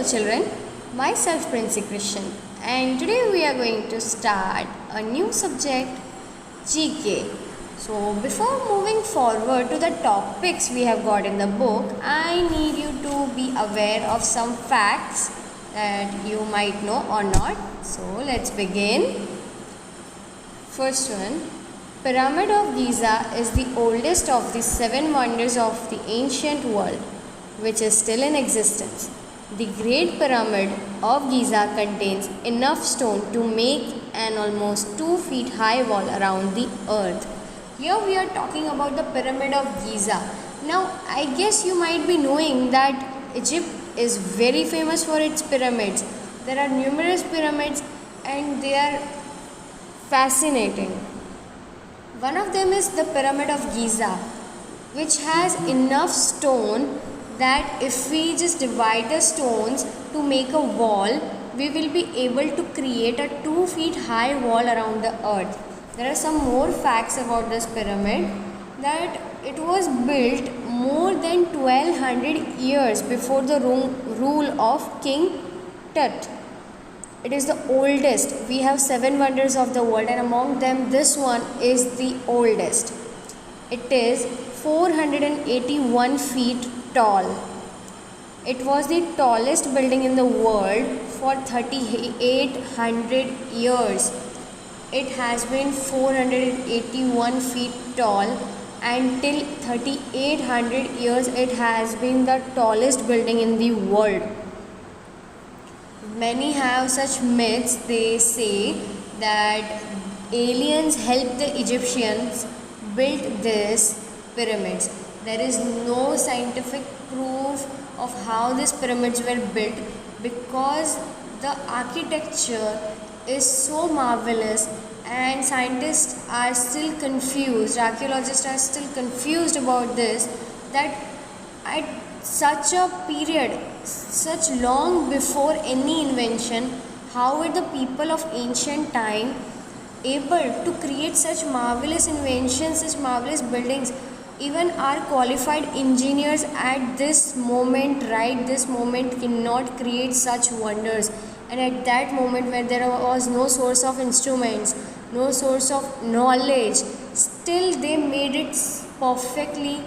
Hello children, myself Princey Christian, and today we are going to start a new subject, GK. So before moving forward to the topics we have got in the book, I need you to be aware of some facts that you might know or not. So let's begin. First one, Pyramid of Giza is the oldest of the 7 wonders of the ancient world, which is still in existence. The Great Pyramid of Giza contains enough stone to make an almost 2 feet high wall around the earth. Here we are talking about the Pyramid of Giza. Now I guess you might be knowing that Egypt is very famous for its pyramids. There are numerous pyramids and they are fascinating. One of them is the Pyramid of Giza, which has enough stone that if we just divide the stones to make a wall, we will be able to create a 2 feet high wall around the earth. There are some more facts about this pyramid, that it was built more than 1200 years before the rule of King Tut. It is the oldest. We have 7 wonders of the world and among them this one is the oldest. It is 481 feet tall. It was the tallest building in the world for 3800 years. It has been 481 feet tall and till 3800 years it has been the tallest building in the world. Many have such myths. They say that aliens helped the Egyptians build these pyramids. There is no scientific proof of how these pyramids were built because the architecture is so marvelous and scientists are still confused, archaeologists are still confused about this, that at such a period, such long before any invention, how were the people of ancient time able to create such marvelous inventions, such marvelous buildings? Even our qualified engineers at this moment, right this moment, cannot create such wonders. And at that moment where there was no source of instruments, no source of knowledge, still they made it perfectly.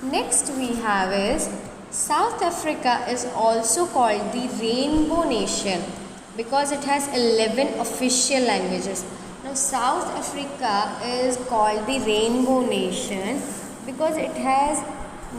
Next we have is South Africa is also called the Rainbow Nation because it has 11 official languages. Now South Africa is called the Rainbow Nation because it has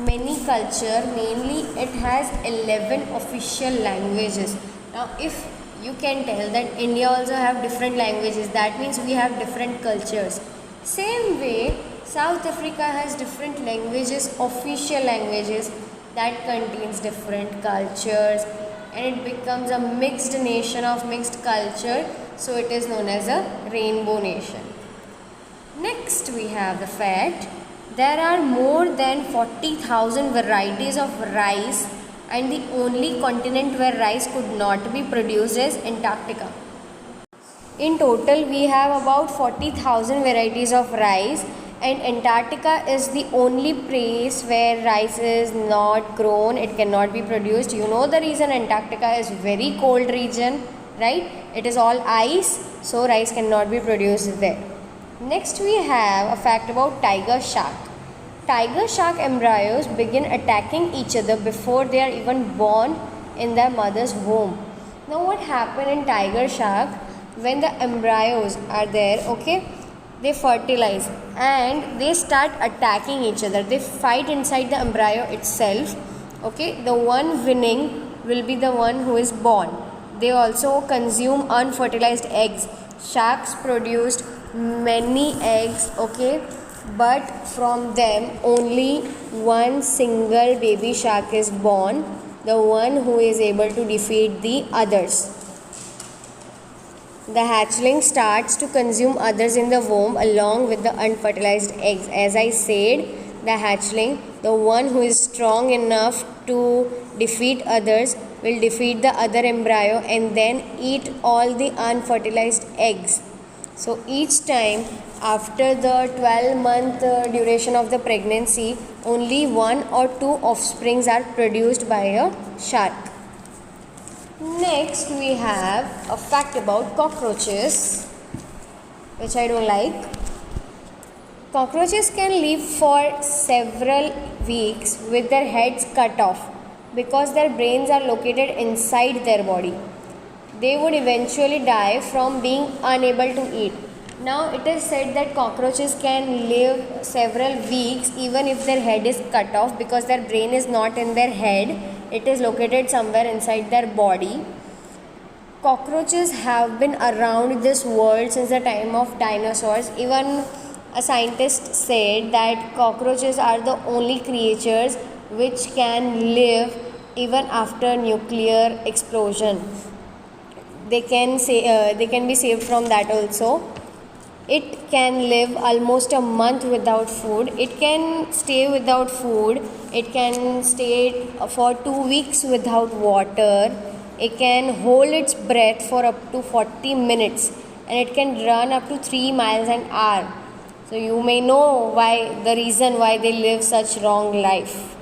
many culture, mainly it has 11 official languages. Now if you can tell that India also have different languages, that means we have different cultures. Same way South Africa has different languages, official languages that contains different cultures, and it becomes a mixed nation of mixed culture, so it is known as a Rainbow Nation. Next we have the fact there are more than 40,000 varieties of rice and the only continent where rice could not be produced is Antarctica. In total we have about 40,000 varieties of rice and Antarctica is the only place where rice is not grown, it cannot be produced. You know the reason, Antarctica is very cold region, right? It is all ice, so rice cannot be produced there. Next we have a fact about tiger shark. Tiger shark embryos begin attacking each other before they are even born in their mother's womb. Now what happened in tiger shark, when the embryos are there, okay, they fertilize and they start attacking each other. They fight inside the embryo itself, okay. The one winning will be the one who is born. They also consume unfertilized eggs. Sharks produced many eggs, okay, but from them only one single baby shark is born, the one who is able to defeat the others. The hatchling starts to consume others in the womb along with the unfertilized eggs. As I said, the hatchling, the one who is strong enough to defeat others, will defeat the other embryo and then eat all the unfertilized eggs. So each time after the 12-month duration of the pregnancy, only 1 or 2 offsprings are produced by a shark. Next, we have a fact about cockroaches, which I don't like. Cockroaches can live for several weeks with their heads cut off because their brains are located inside their body. They would eventually die from being unable to eat. Now, it is said that cockroaches can live several weeks even if their head is cut off because their brain is not in their head, it is located somewhere inside their body. Cockroaches have been around this world since the time of dinosaurs. Even a scientist said that cockroaches are the only creatures which can live even after nuclear explosion. They can be saved from that also. It can live almost a month without food. It can stay without food. It can stay for 2 weeks without water. It can hold its breath for up to 40 minutes and it can run up to 3 miles an hour. So you may know the reason why they live such long life.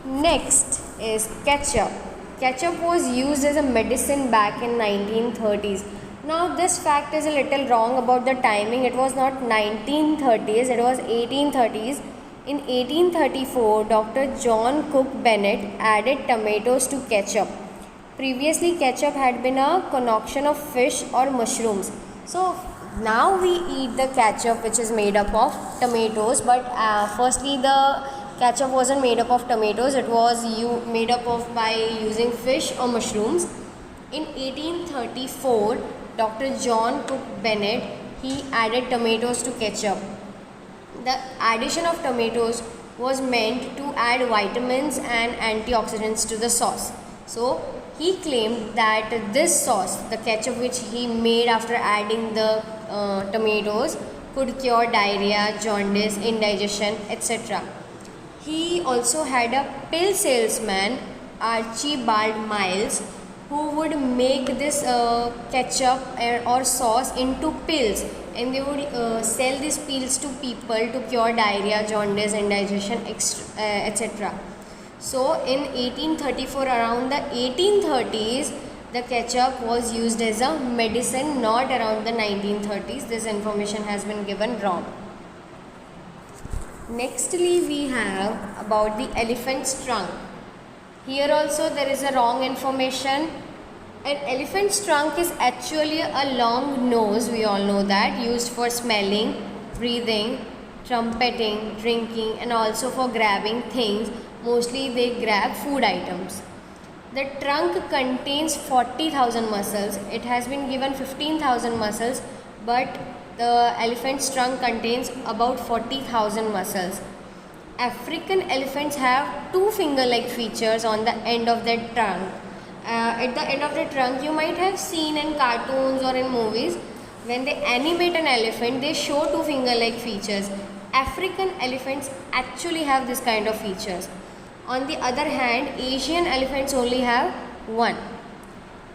Next is ketchup. Ketchup was used as a medicine back in 1930s. Now this fact is a little wrong about the timing. It was not 1930s, it was 1830s. In 1834, Dr. John Cook Bennett added tomatoes to ketchup. Previously, ketchup had been a concoction of fish or mushrooms. So now we eat the ketchup which is made up of tomatoes, but firstly the ketchup wasn't made up of tomatoes, it was made up of by using fish or mushrooms. In 1834, Dr. John Cook Bennett, he added tomatoes to ketchup. The addition of tomatoes was meant to add vitamins and antioxidants to the sauce. So he claimed that this sauce, the ketchup which he made after adding the tomatoes, could cure diarrhea, jaundice, indigestion, etc. He also had a pill salesman, Archibald Miles, who would make this ketchup or sauce into pills, and they would sell these pills to people to cure diarrhea, jaundice, indigestion, etc. So in 1834, around the 1830s, the ketchup was used as a medicine, not around the 1930s. This information has been given wrong. Nextly, we have about the elephant's trunk. Here also there is a wrong information. An elephant's trunk is actually a long nose, we all know that, used for smelling, breathing, trumpeting, drinking, and also for grabbing things. Mostly they grab food items. The trunk contains 40,000 muscles. It has been given 15,000 muscles, but the elephant's trunk contains about 40,000 muscles. African elephants have 2 finger-like features on the end of their trunk. At the end of the trunk, you might have seen in cartoons or in movies, when they animate an elephant, they show 2 finger-like features. African elephants actually have this kind of features. On the other hand, Asian elephants only have 1.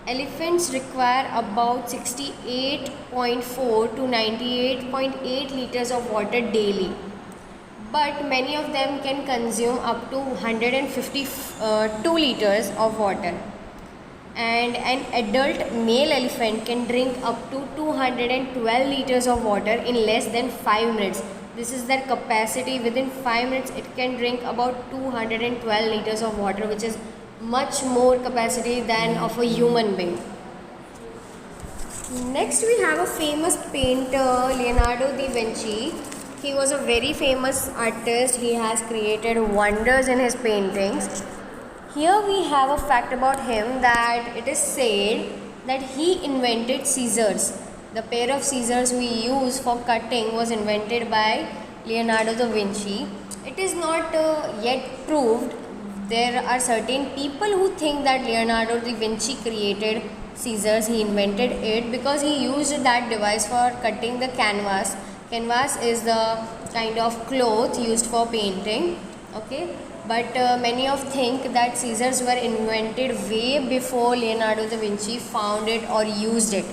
Elephants require about 68.4 to 98.8 liters of water daily. But many of them can consume up to 152 liters of water. And an adult male elephant can drink up to 212 liters of water in less than 5 minutes. This is their capacity. Within 5 minutes, it can drink about 212 liters of water, which is much more capacity than of a human being. Next, we have a famous painter, Leonardo da Vinci. He was a very famous artist. He has created wonders in his paintings. Here we have a fact about him that it is said that he invented scissors. The pair of scissors we use for cutting was invented by Leonardo da Vinci. It is not yet proved. There are certain people who think that Leonardo da Vinci created scissors. He invented it because he used that device for cutting the canvas. Canvas is the kind of cloth used for painting. Okay. But many of think that scissors were invented way before Leonardo da Vinci found it or used it.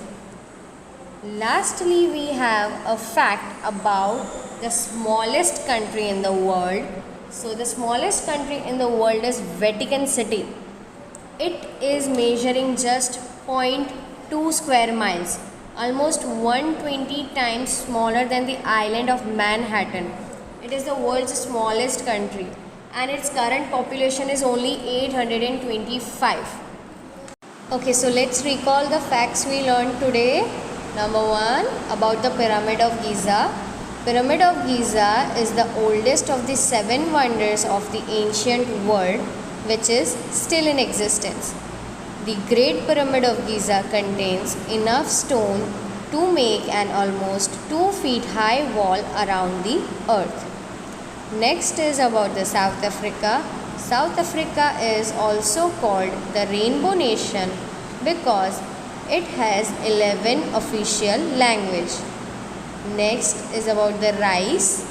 Lastly, we have a fact about the smallest country in the world. So the smallest country in the world is Vatican City. It is measuring just 0.2 square miles, almost 120 times smaller than the island of Manhattan. It is the world's smallest country and its current population is only 825. Okay, so let's recall the facts we learned today. Number 1, about the Pyramid of Giza. Pyramid of Giza is the oldest of the 7 wonders of the ancient world, which is still in existence. The Great Pyramid of Giza contains enough stone to make an almost 2 feet high wall around the earth. Next is about the South Africa. South Africa is also called the Rainbow Nation because it has 11 official languages. Next is about the rice.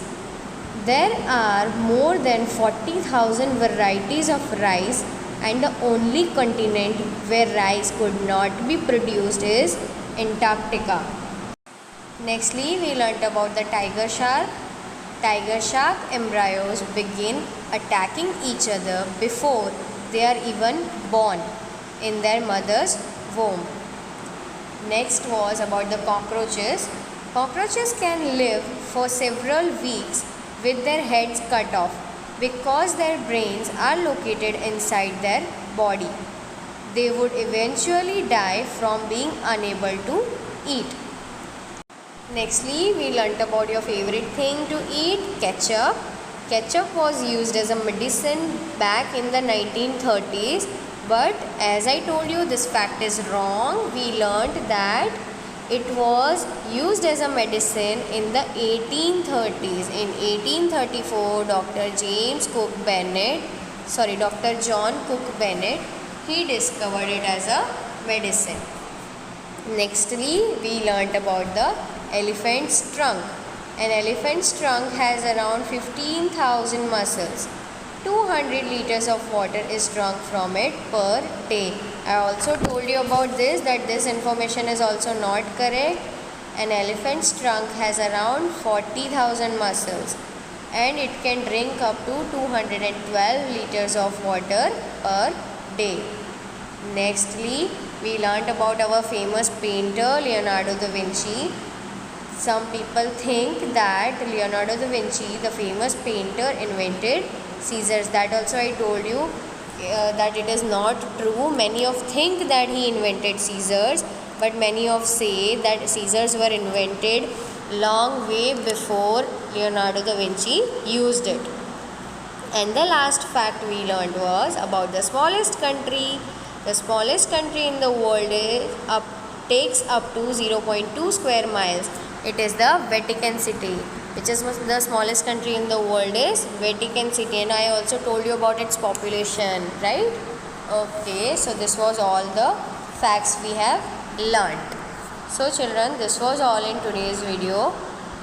There are more than 40,000 varieties of rice, and the only continent where rice could not be produced is Antarctica. Nextly, we learnt about the tiger shark. Tiger shark embryos begin attacking each other before they are even born in their mother's womb. Next was about the cockroaches. Cockroaches can live for several weeks with their heads cut off because their brains are located inside their body. They would eventually die from being unable to eat. Nextly, we learnt about your favorite thing to eat, ketchup. Ketchup was used as a medicine back in the 1930s, but as I told you, this fact is wrong. We learnt that it was used as a medicine in the 1830s. In 1834, Dr. John Cook Bennett, he discovered it as a medicine. Nextly, we learnt about the elephant's trunk. An elephant's trunk has around 15,000 muscles. 200 liters of water is drunk from it per day. I also told you about this, that this information is also not correct. An elephant's trunk has around 40,000 muscles and it can drink up to 212 liters of water per day. Nextly, we learnt about our famous painter Leonardo da Vinci. Some people think that Leonardo da Vinci, the famous painter, invented scissors. That also I told you that it is not true. Many of think that he invented scissors, but many of say that scissors were invented long way before Leonardo da Vinci used it. And the last fact we learned was about the smallest country. The smallest country in the world takes up to 0.2 square miles. It is the Vatican City, which is the smallest country in the world is Vatican City, and I also told you about its population, right? Okay, so this was all the facts we have learned. So children, this was all in today's video.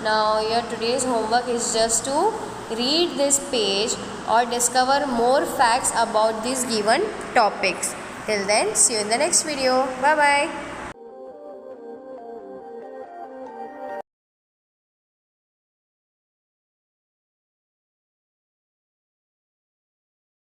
Now your today's homework is just to read this page or discover more facts about these given topics. Till then, see you in the next video. Bye bye.